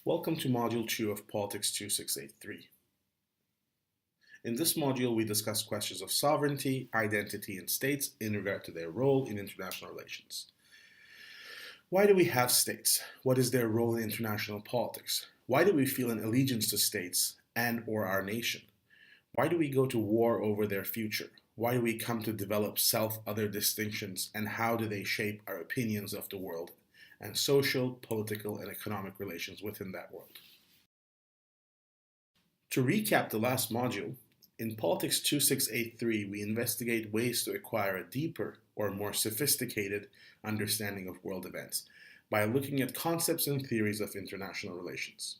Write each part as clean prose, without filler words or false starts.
Welcome to Module 2 of Politics 2683. In this module, we discuss questions of sovereignty, identity, and states in regard to their role in international relations. Why do we have states? What is their role in international politics? Why do we feel an allegiance to states and/or our nation? Why do we go to war over their future? Why do we come to develop self-other distinctions, and how do they shape our opinions of the world and social, political, and economic relations within that world? To recap the last module, in Politics 2683, we investigate ways to acquire a deeper or more sophisticated understanding of world events by looking at concepts and theories of international relations.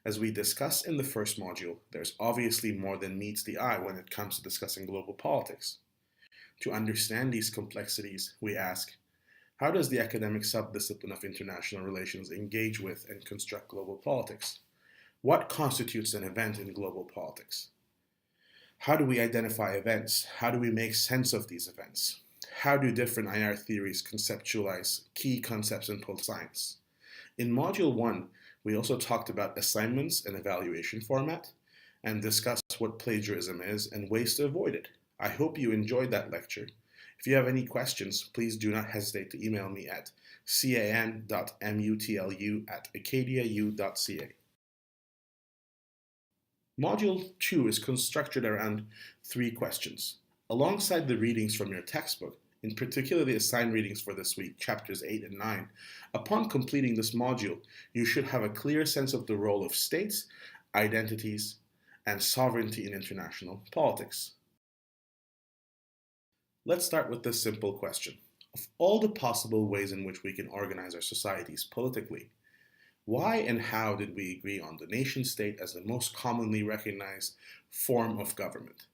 As we discussed in the first module, there's obviously more than meets the eye when it comes to discussing global politics. To understand these complexities, we ask, how does the academic subdiscipline of international relations engage with and construct global politics? What constitutes an event in global politics? How do we identify events? How do we make sense of these events? How do different IR theories conceptualize key concepts in political science? In Module 1, we also talked about assignments and evaluation format and discussed what plagiarism is and ways to avoid it. I hope you enjoyed that lecture. If you have any questions, please do not hesitate to email me at can.mutlu@acadiau.ca. Module 2 is constructed around 3 questions. Alongside the readings from your textbook, in particular the assigned readings for this week, chapters 8 and 9, upon completing this module, you should have a clear sense of the role of states, identities, and sovereignty in international politics. Let's start with this simple question. Of all the possible ways in which we can organize our societies politically, why and how did we agree on the nation-state as the most commonly recognized form of government?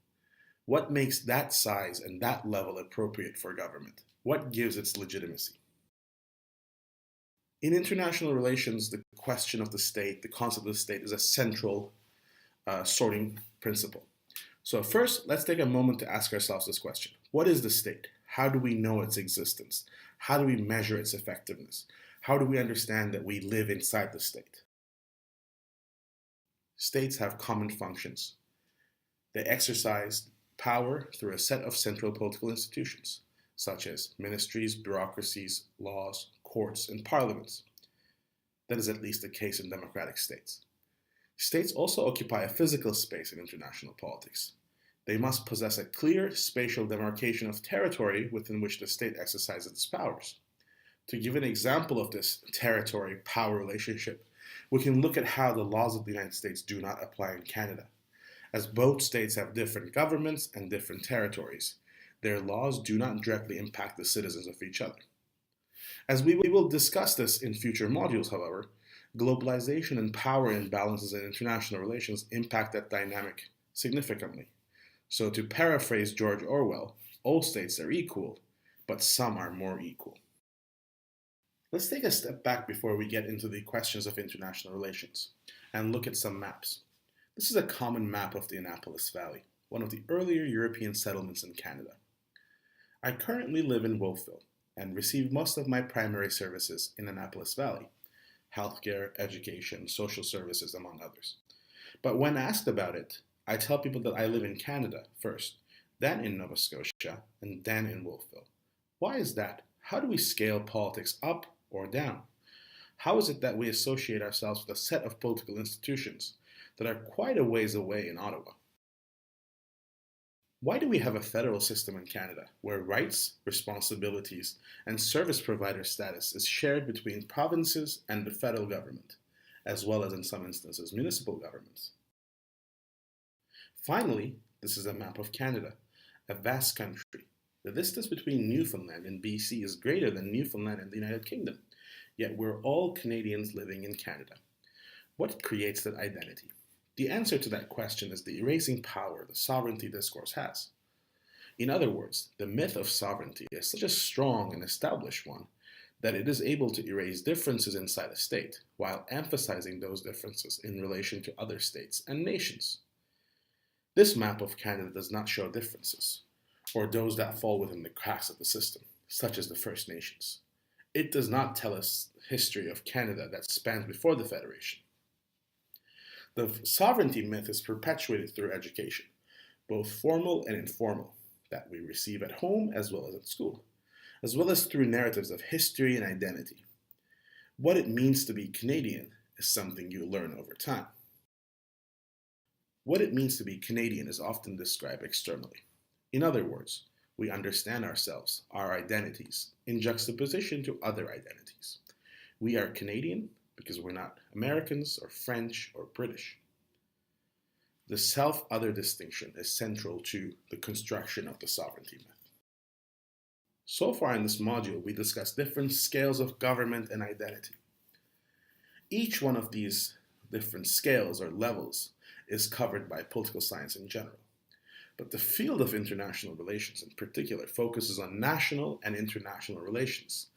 What makes that size and that level appropriate for government? What gives its legitimacy? In international relations, the question of the state, the concept of the state, is a central sorting principle. So first, let's take a moment to ask ourselves this question. What is the state? How do we know its existence? How do we measure its effectiveness? How do we understand that we live inside the state? States have common functions. They exercise power through a set of central political institutions, such as ministries, bureaucracies, laws, courts, and parliaments. That is at least the case in democratic states. States also occupy a physical space in international politics. They must possess a clear spatial demarcation of territory within which the state exercises its powers. To give an example of this territory-power relationship, we can look at how the laws of the United States do not apply in Canada. As both states have different governments and different territories, their laws do not directly impact the citizens of each other. As we will discuss this in future modules, however, globalization and power imbalances in international relations impact that dynamic significantly. So to paraphrase George Orwell, all states are equal, but some are more equal. Let's take a step back before we get into the questions of international relations and look at some maps. This is a common map of the Annapolis Valley, one of the earlier European settlements in Canada. I currently live in Wolfville and receive most of my primary services in Annapolis Valley: healthcare, education, social services, among others. But when asked about it, I tell people that I live in Canada first, then in Nova Scotia, and then in Wolfville. Why is that? How do we scale politics up or down? How is it that we associate ourselves with a set of political institutions that are quite a ways away in Ottawa? Why do we have a federal system in Canada where rights, responsibilities, and service provider status is shared between provinces and the federal government, as well as in some instances municipal governments? Finally, this is a map of Canada, a vast country. The distance between Newfoundland and BC is greater than Newfoundland and the United Kingdom, yet we're all Canadians living in Canada. What creates that identity? The answer to that question is the erasing power the sovereignty discourse has. In other words, the myth of sovereignty is such a strong and established one that it is able to erase differences inside a state while emphasizing those differences in relation to other states and nations. This map of Canada does not show differences, or those that fall within the cracks of the system, such as the First Nations. It does not tell us history of Canada that spans before the Federation. The sovereignty myth is perpetuated through education, both formal and informal, that we receive at home as well as at school, as well as through narratives of history and identity. What it means to be Canadian is something you learn over time. What it means to be Canadian is often described externally. In other words, we understand ourselves, our identities, in juxtaposition to other identities. We are Canadian because we're not Americans or French or British. The self-other distinction is central to the construction of the sovereignty myth. So far in this module, we discussed different scales of government and identity. Each one of these different scales or levels is covered by political science in general. But the field of international relations in particular focuses on national and international relations,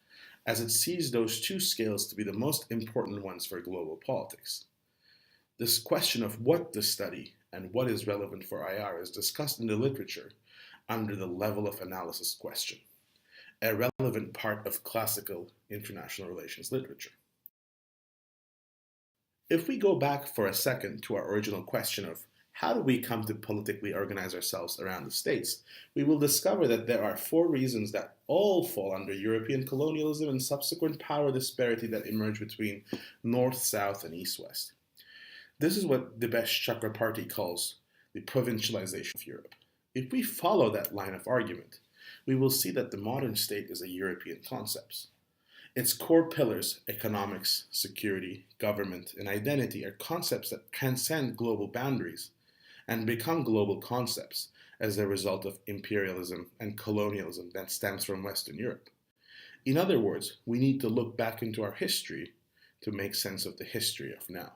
as it sees those two scales to be the most important ones for global politics. This question of what to study and what is relevant for IR is discussed in the literature under the level of analysis question, a relevant part of classical international relations literature. If we go back for a second to our original question of how do we come to politically organize ourselves around the states, we will discover that there are 4 reasons that all fall under European colonialism and subsequent power disparity that emerge between North-South and East-West. This is what Dibesh Chakrabarty calls the provincialization of Europe. If we follow that line of argument, we will see that the modern state is a European concept. Its core pillars, economics, security, government, and identity, are concepts that transcend global boundaries and become global concepts as a result of imperialism and colonialism that stems from Western Europe. In other words, we need to look back into our history to make sense of the history of now.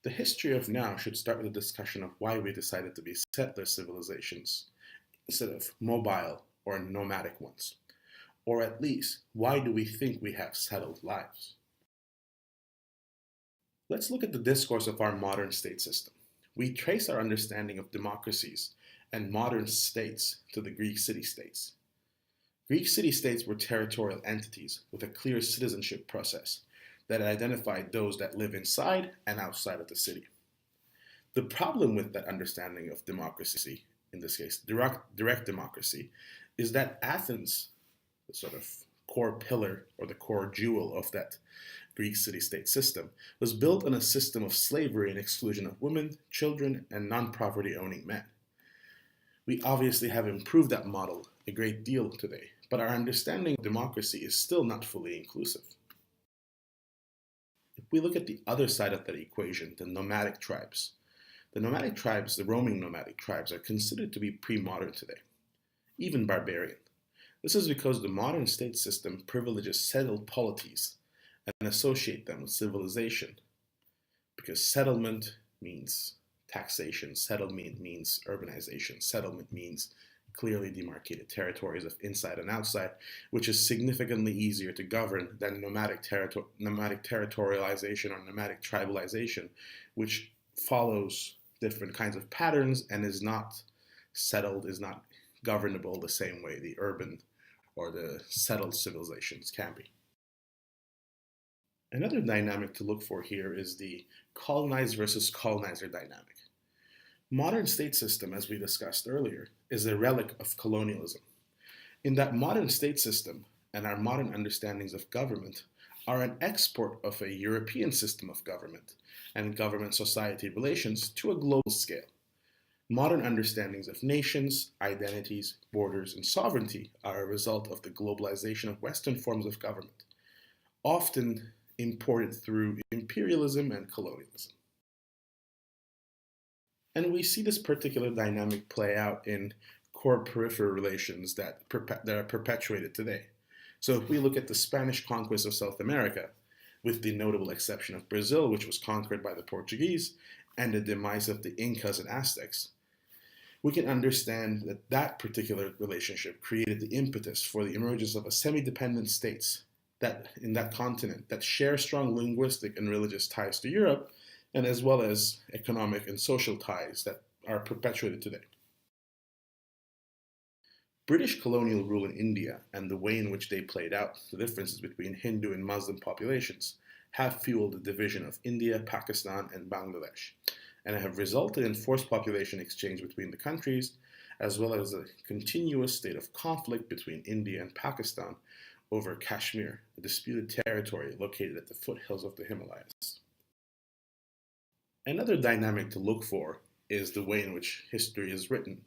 The history of now should start with a discussion of why we decided to be settler civilizations instead of mobile or nomadic ones. Or at least, why do we think we have settled lives? Let's look at the discourse of our modern state system. We trace our understanding of democracies and modern states to the Greek city-states. Greek city-states were territorial entities with a clear citizenship process that identified those that live inside and outside of the city. The problem with that understanding of democracy, in this case direct democracy, is that Athens, the sort of core pillar or the core jewel of that Greek city-state system, was built on a system of slavery and exclusion of women, children, and non-property owning men. We obviously have improved that model a great deal today, but our understanding of democracy is still not fully inclusive. If we look at the other side of that equation, the nomadic tribes, the roaming nomadic tribes, are considered to be pre-modern today, even barbarian. This is because the modern state system privileges settled polities and associate them with civilization, because settlement means taxation, settlement means urbanization, settlement means clearly demarcated territories of inside and outside, which is significantly easier to govern than nomadic territorialization or nomadic tribalization, which follows different kinds of patterns and is not settled, is not governable the same way the urban or the settled civilizations can be. Another dynamic to look for here is the colonized versus colonizer dynamic. Modern state system, as we discussed earlier, is a relic of colonialism. In that modern state system and our modern understandings of government are an export of a European system of government and government-society relations to a global scale. Modern understandings of nations, identities, borders, and sovereignty are a result of the globalization of Western forms of government, often imported through imperialism and colonialism. And we see this particular dynamic play out in core peripheral relations that are perpetuated today. So if we look at the Spanish conquest of South America, with the notable exception of Brazil, which was conquered by the Portuguese, and the demise of the Incas and Aztecs, we can understand that that particular relationship created the impetus for the emergence of a semi-dependent states that in that continent that share strong linguistic and religious ties to Europe, and as well as economic and social ties that are perpetuated today. British colonial rule in India and the way in which they played out the differences between Hindu and Muslim populations have fueled the division of India, Pakistan, and Bangladesh, and have resulted in forced population exchange between the countries, as well as a continuous state of conflict between India and Pakistan over Kashmir, a disputed territory located at the foothills of the Himalayas. Another dynamic to look for is the way in which history is written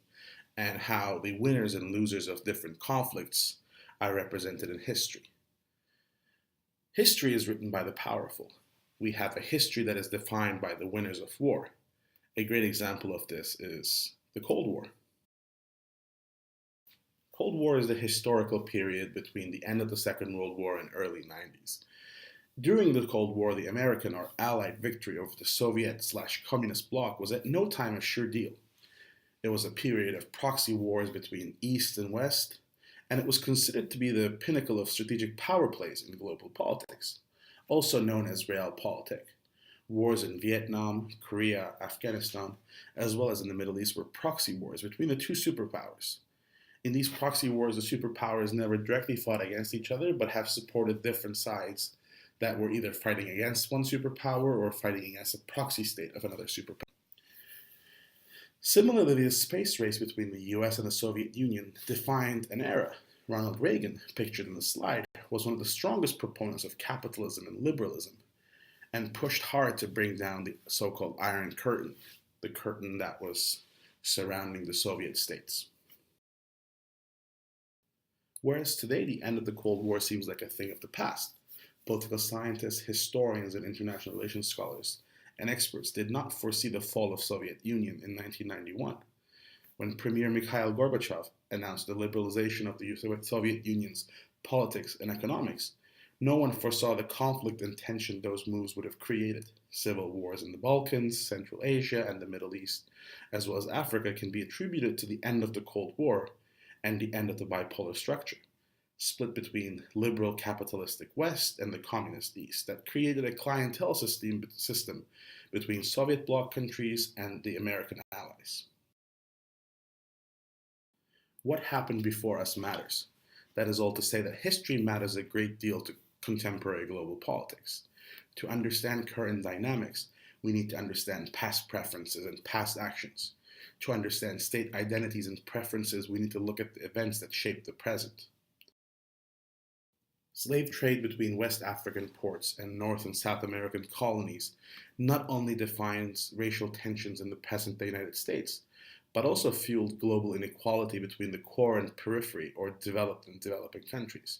and how the winners and losers of different conflicts are represented in history. History is written by the powerful. We have a history that is defined by the winners of war. A great example of this is the Cold War. Cold War is the historical period between the end of the Second World War and early 90s. During the Cold War, the American or Allied victory over the Soviet/communist bloc was at no time a sure deal. It was a period of proxy wars between East and West, and it was considered to be the pinnacle of strategic power plays in global politics, also known as realpolitik. Wars in Vietnam, Korea, Afghanistan, as well as in the Middle East were proxy wars between the two superpowers. In these proxy wars, the superpowers never directly fought against each other, but have supported different sides that were either fighting against one superpower or fighting against a proxy state of another superpower. Similarly, the space race between the US and the Soviet Union defined an era. Ronald Reagan, pictured in the slide, was one of the strongest proponents of capitalism and liberalism, and pushed hard to bring down the so-called Iron Curtain, the curtain that was surrounding the Soviet states. Whereas today, the end of the Cold War seems like a thing of the past. Political scientists, historians, and international relations scholars and experts did not foresee the fall of Soviet Union in 1991, when Premier Mikhail Gorbachev announced the liberalization of the Soviet Union's politics and economics. No one foresaw the conflict and tension those moves would have created. Civil wars in the Balkans, Central Asia, and the Middle East, as well as Africa, can be attributed to the end of the Cold War and the end of the bipolar structure, split between liberal capitalistic West and the communist East, that created a clientele system between Soviet bloc countries and the American allies. What happened before us matters. That is all to say that history matters a great deal to contemporary global politics. To understand current dynamics, we need to understand past preferences and past actions. To understand state identities and preferences, we need to look at the events that shape the present. Slave trade between West African ports and North and South American colonies not only defines racial tensions in the present-day United States, but also fueled global inequality between the core and periphery, or developed and developing countries.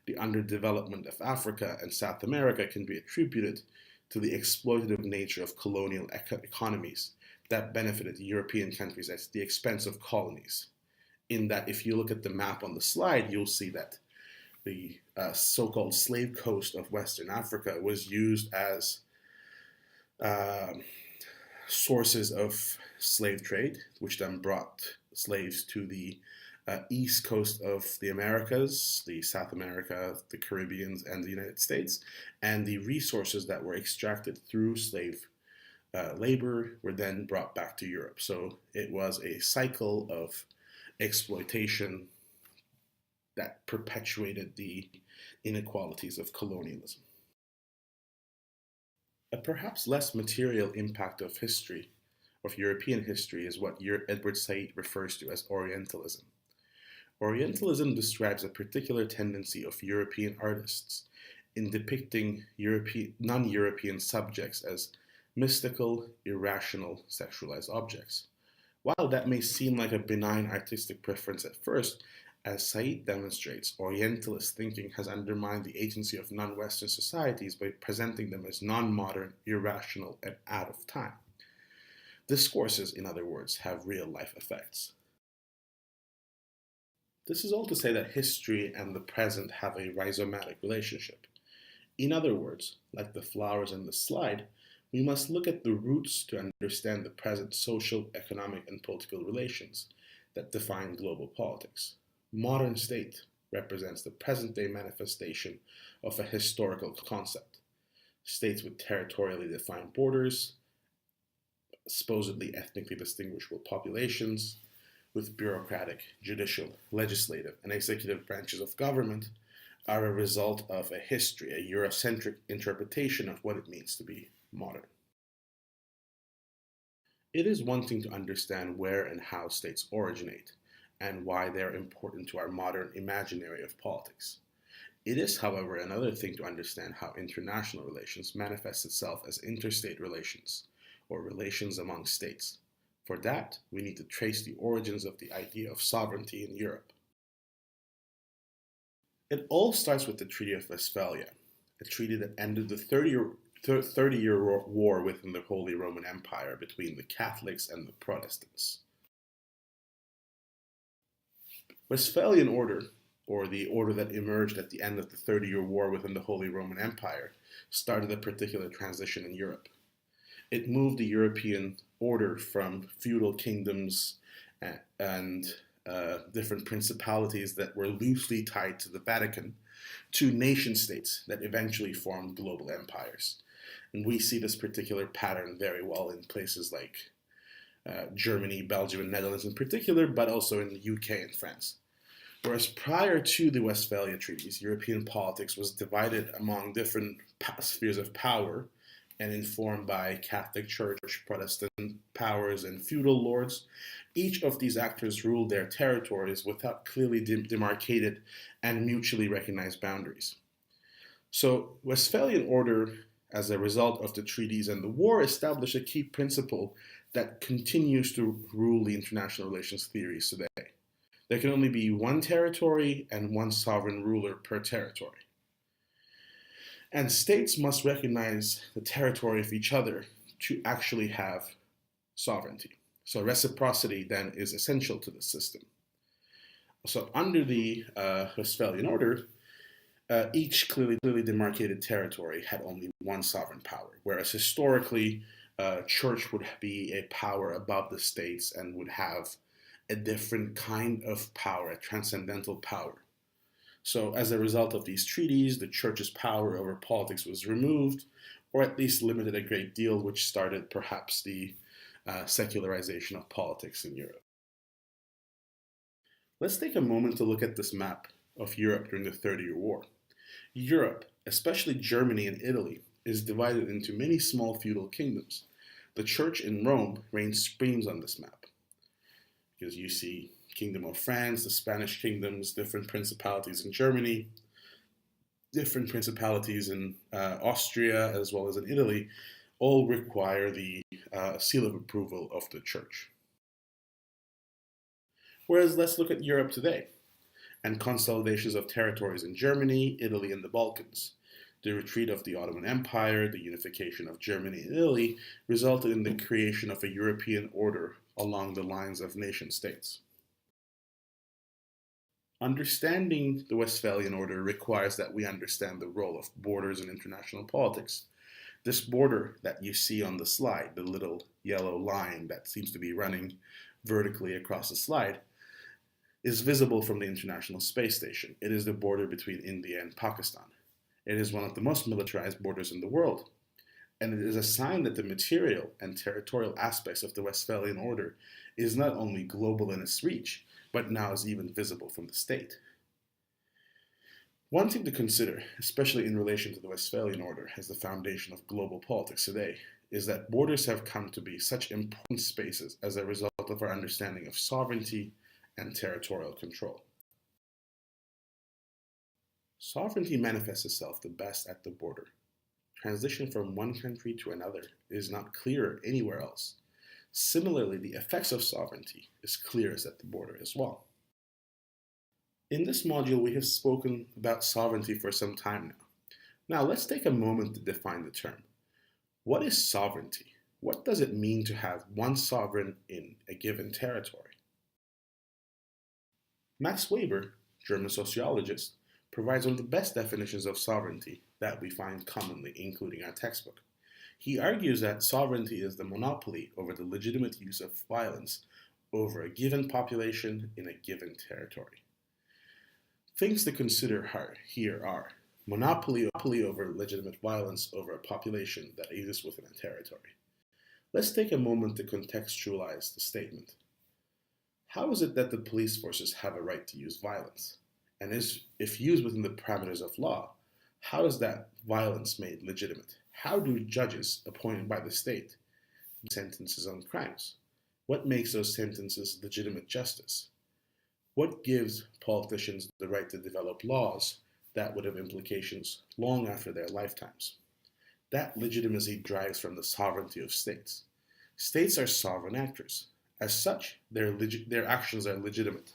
The underdevelopment of Africa and South America can be attributed to the exploitative nature of colonial economies that benefited European countries at the expense of colonies. In that, if you look at the map on the slide, you'll see that the so-called slave coast of Western Africa was used as sources of slave trade, which then brought slaves to the east coast of the Americas, the South America, the Caribbeans, and the United States, and the resources that were extracted through slave labor were then brought back to Europe. So it was a cycle of exploitation that perpetuated the inequalities of colonialism. A perhaps less material impact of history, of European history, is what Edward Said refers to as Orientalism. Orientalism describes a particular tendency of European artists in depicting non-European subjects as mystical, irrational, sexualized objects. While that may seem like a benign artistic preference at first, as Said demonstrates, Orientalist thinking has undermined the agency of non-Western societies by presenting them as non-modern, irrational, and out of time. Discourses, in other words, have real-life effects. This is all to say that history and the present have a rhizomatic relationship. In other words, like the flowers in the slide, we must look at the roots to understand the present social, economic, and political relations that define global politics. Modern state represents the present-day manifestation of a historical concept. States with territorially defined borders, supposedly ethnically distinguishable populations, with bureaucratic, judicial, legislative, and executive branches of government, are a result of a history, a Eurocentric interpretation of what it means to be modern. It is one thing to understand where and how states originate and why they're important to our modern imaginary of politics. It is, however, another thing to understand how international relations manifest itself as interstate relations, or relations among states. For that, we need to trace the origins of the idea of sovereignty in Europe. It all starts with the Treaty of Westphalia, a treaty that ended the 30-year war within the Holy Roman Empire between the Catholics and the Protestants. Westphalian order, or the order that emerged at the end of the 30-year war within the Holy Roman Empire, started a particular transition in Europe. It moved the European order from feudal kingdoms and different principalities that were loosely tied to the Vatican to nation states that eventually formed global empires. And we see this particular pattern very well in places like Germany, Belgium, and Netherlands in particular, but also in the UK and France. Whereas prior to the Westphalia treaties, European politics was divided among different spheres of power and informed by Catholic Church, Protestant powers, and feudal lords. Each of these actors ruled their territories without clearly demarcated and mutually recognized boundaries. So Westphalian order, as a result of the treaties and the war, established a key principle that continues to rule the international relations theories today. There can only be one territory and one sovereign ruler per territory. And states must recognize the territory of each other to actually have sovereignty. So reciprocity then is essential to the system. So under the Westphalian order, each clearly demarcated territory had only one sovereign power, whereas historically, church would be a power above the states and would have a different kind of power, a transcendental power. So as a result of these treaties, the church's power over politics was removed, or at least limited a great deal, which started perhaps the secularization of politics in Europe. Let's take a moment to look at this map of Europe during the 30-year war. Europe, especially Germany and Italy, is divided into many small feudal kingdoms. The church in Rome reigns supreme on this map, because you see Kingdom of France, the Spanish kingdoms, different principalities in Germany, different principalities in Austria, as well as in Italy, all require the seal of approval of the church. Whereas let's look at Europe today and consolidations of territories in Germany, Italy, and the Balkans. The retreat of the Ottoman Empire, the unification of Germany and Italy, resulted in the creation of a European order along the lines of nation states. Understanding the Westphalian order requires that we understand the role of borders in international politics. This border that you see on the slide, the little yellow line that seems to be running vertically across the slide, is visible from the International Space Station. It is the border between India and Pakistan. It is one of the most militarized borders in the world, and it is a sign that the material and territorial aspects of the Westphalian order is not only global in its reach, but now is even visible from the state. One thing to consider, especially in relation to the Westphalian order as the foundation of global politics today, is that borders have come to be such important spaces as a result of our understanding of sovereignty and territorial control. Sovereignty manifests itself the best at the border. Transition from one country to another is not clearer anywhere else. Similarly, the effects of sovereignty is clearest at the border as well. In this module, we have spoken about sovereignty for some time now. Now, let's take a moment to define the term. What is sovereignty? What does it mean to have one sovereign in a given territory? Max Weber, German sociologist, provides one of the best definitions of sovereignty that we find commonly, including our textbook. He argues that sovereignty is the monopoly over the legitimate use of violence over a given population in a given territory. Things to consider here are monopoly over legitimate violence over a population that exists within a territory. Let's take a moment to contextualize the statement. How is it that the police forces have a right to use violence? And if used within the parameters of law, how is that violence made legitimate? How do judges appointed by the state give sentences on crimes? What makes those sentences legitimate justice? What gives politicians the right to develop laws that would have implications long after their lifetimes? That legitimacy drives from the sovereignty of states. States are sovereign actors. As such, their actions are legitimate.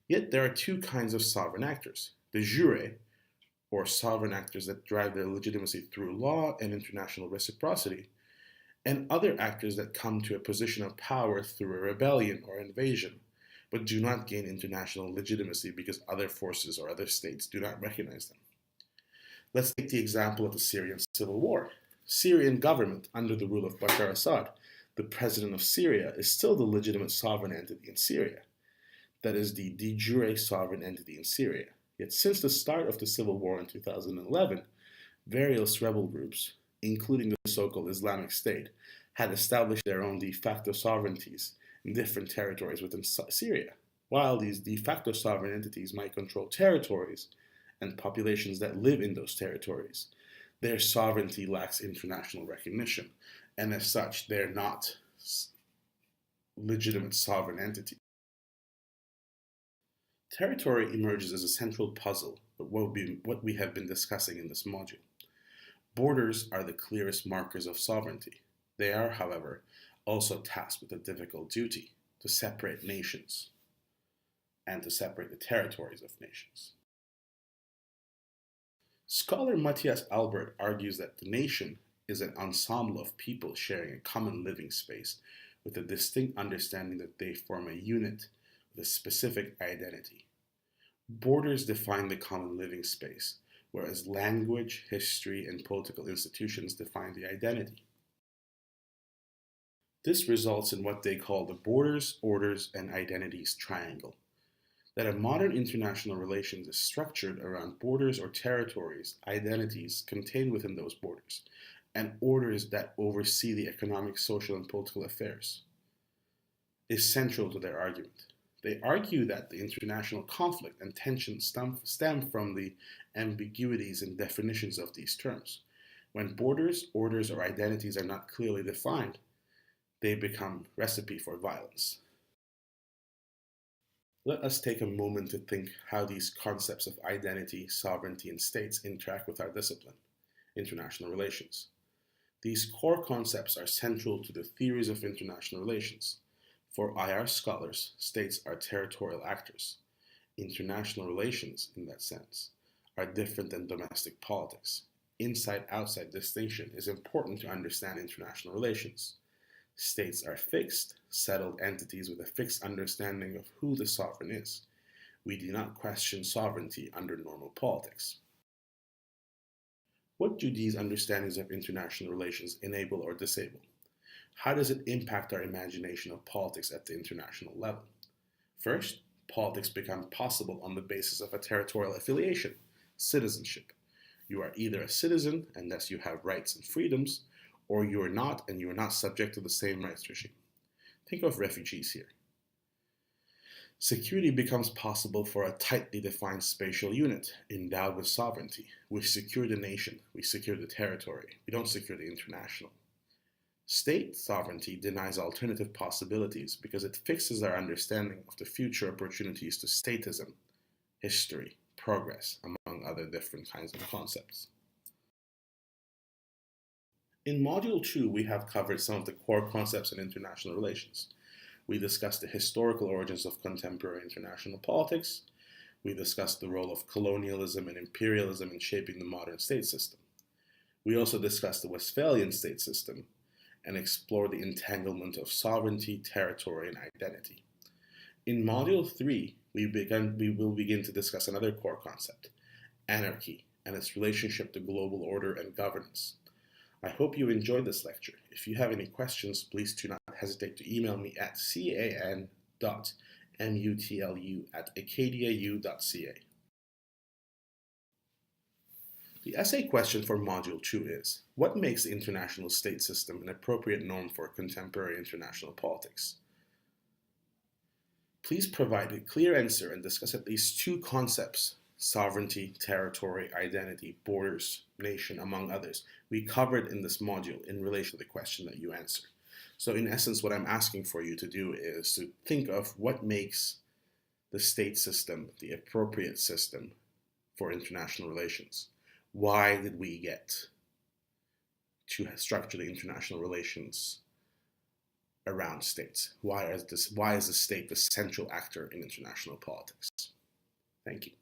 Yet there are two kinds of sovereign actors: de jure, or sovereign actors that drive their legitimacy through law and international reciprocity, and other actors that come to a position of power through a rebellion or invasion, but do not gain international legitimacy because other forces or other states do not recognize them. Let's take the example of the Syrian civil war. Syrian government under the rule of Bashar Assad, the president of Syria, is still the legitimate sovereign entity in Syria. That is the de jure sovereign entity in Syria. Yet since the start of the civil war in 2011, various rebel groups, including the so-called Islamic State, had established their own de facto sovereignties in different territories within Syria. While these de facto sovereign entities might control territories and populations that live in those territories, their sovereignty lacks international recognition, and as such, they're not legitimate sovereign entities. Territory emerges as a central puzzle of what we have been discussing in this module. Borders are the clearest markers of sovereignty. They are, however, also tasked with a difficult duty to separate nations and to separate the territories of nations. Scholar Matthias Albert argues that the nation is an ensemble of people sharing a common living space with a distinct understanding that they form a unit with a specific identity. Borders define the common living space, whereas language, history, and political institutions define the identity. This results in what they call the borders, orders, and identities triangle. That a modern international relations is structured around borders or territories, identities contained within those borders, and orders that oversee the economic, social, and political affairs, is central to their argument. They argue that the international conflict and tension stem from the ambiguities and definitions of these terms. When borders, orders, or identities are not clearly defined, they become recipe for violence. Let us take a moment to think how these concepts of identity, sovereignty, and states interact with our discipline, international relations. These core concepts are central to the theories of international relations. For IR scholars, states are territorial actors. International relations, in that sense, are different than domestic politics. Inside-outside distinction is important to understand international relations. States are fixed, settled entities with a fixed understanding of who the sovereign is. We do not question sovereignty under normal politics. What do these understandings of international relations enable or disable? How does it impact our imagination of politics at the international level? First, politics become possible on the basis of a territorial affiliation, citizenship. You are either a citizen, and thus you have rights and freedoms, or you are not, and you are not subject to the same rights regime. Think of refugees here. Security becomes possible for a tightly defined spatial unit endowed with sovereignty. We secure the nation, we secure the territory, we don't secure the international. State sovereignty denies alternative possibilities because it fixes our understanding of the future opportunities to statism, history, progress, among other different kinds of concepts. In Module 2, we have covered some of the core concepts in international relations. We discussed the historical origins of contemporary international politics. We discussed the role of colonialism and imperialism in shaping the modern state system. We also discussed the Westphalian state system and explored the entanglement of sovereignty, territory, and identity. In Module 3, we will begin to discuss another core concept, anarchy, and its relationship to global order and governance. I hope you enjoyed this lecture. If you have any questions, please do not hesitate to email me at can.mutlu@acadiau.ca. The essay question for Module 2 is, what makes the international state system an appropriate norm for contemporary international politics? Please provide a clear answer and discuss at least two concepts: sovereignty, territory, identity, borders, nation, among others, we covered in this module in relation to the question that you answered. So in essence, what I'm asking for you to do is to think of what makes the state system the appropriate system for international relations. Why did we get to structure the international relations around states? Why is the state the central actor in international politics? Thank you.